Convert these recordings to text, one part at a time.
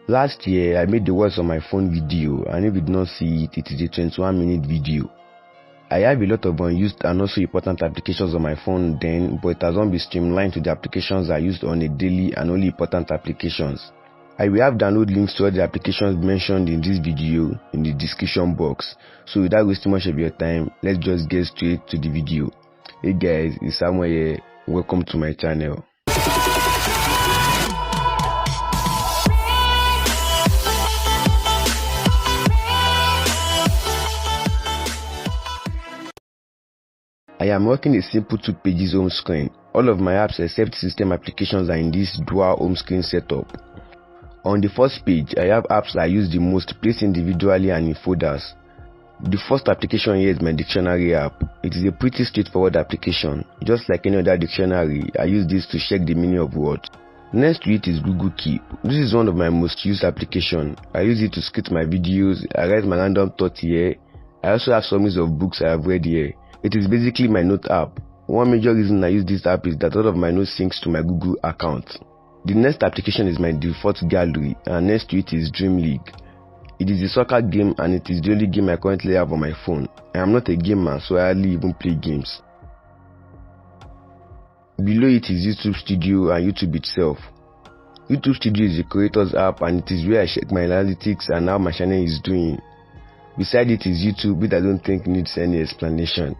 Last year, I made the words on my phone video, and if you did not see it, it is a 21-minute video. I have a lot of unused and also important applications on my phone then, but it has not been streamlined to the applications I used on a daily and only important applications. I will have download links to all the applications mentioned in this video in the description box. So without wasting much of your time, let's just get straight to the video. Hey guys, it's Samuel here. Welcome to my channel. I am working a simple 2 pages home screen. All of my apps except system applications are in this dual home screen setup. On the first page, I have apps I use the most placed individually and in folders. The first application here is my dictionary app. It is a pretty straightforward application. Just like any other dictionary, I use this to check the meaning of words. Next to it is Google Keep. This is one of my most used applications. I use it to script my videos, I write my random thoughts here. I also have summaries of books I have read here. It is basically my note app. One major reason I use this app is that all of my notes syncs to my Google account. The next application is my default gallery, and next to it is Dream League. It is a soccer game and it is the only game I currently have on my phone. I am not a gamer, so I hardly even play games. Below it is YouTube Studio and YouTube itself. YouTube Studio is a creator's app and it is where I check my analytics and how my channel is doing. Beside it is YouTube, which I don't think needs any explanation.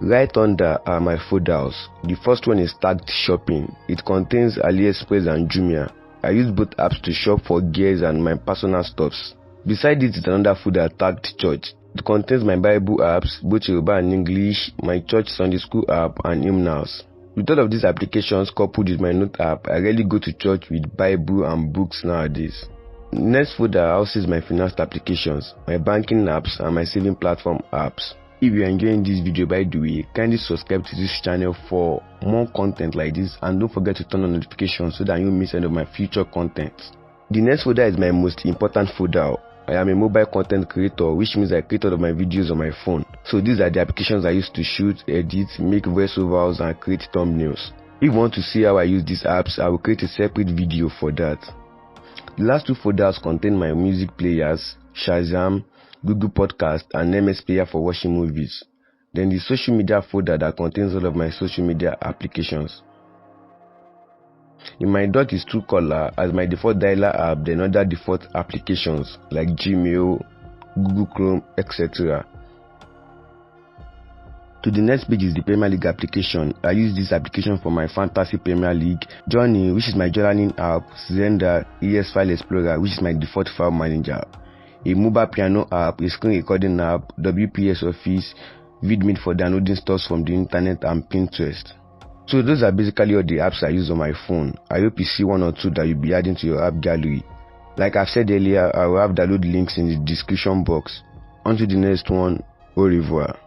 Right under are my folders. The first one is tagged shopping. It contains AliExpress and Jumia. I use both apps to shop for gears and my personal stuffs. Beside it is another folder tagged church. It contains my Bible apps, both Yoruba and English, my church Sunday school app and hymnals. With all of these applications coupled with my note app, I rarely go to church with Bible and books nowadays. Next folder houses my finance applications, my banking apps and my saving platform apps. If you are enjoying this video, by the way, kindly subscribe to this channel for more content like this and don't forget to turn on notifications so that you won't miss any of my future content. The next folder is my most important folder. I am a mobile content creator, which means I create all of my videos on my phone. So these are the applications I use to shoot, edit, make voiceovers and create thumbnails. If you want to see how I use these apps, I will create a separate video for that. The last two folders contain my music players, Shazam, Google Podcast and MS Player for watching movies. Then the social media folder that contains all of my social media applications. In my dock is Truecaller as my default dialer app, then other default applications like Gmail, Google Chrome, etc. To the next page is the Premier League application. I use this application for my Fantasy Premier League, Journey, which is my journaling app, Zenda, ES File Explorer, which is my default file manager, a mobile piano app, a screen recording app, WPS Office, VidMeet for downloading stuff from the internet, and Pinterest. So those are basically all the apps I use on my phone. I hope you see one or two that you'll be adding to your app gallery. Like I've said earlier, I will have download links in the description box. On to the next one. Au revoir.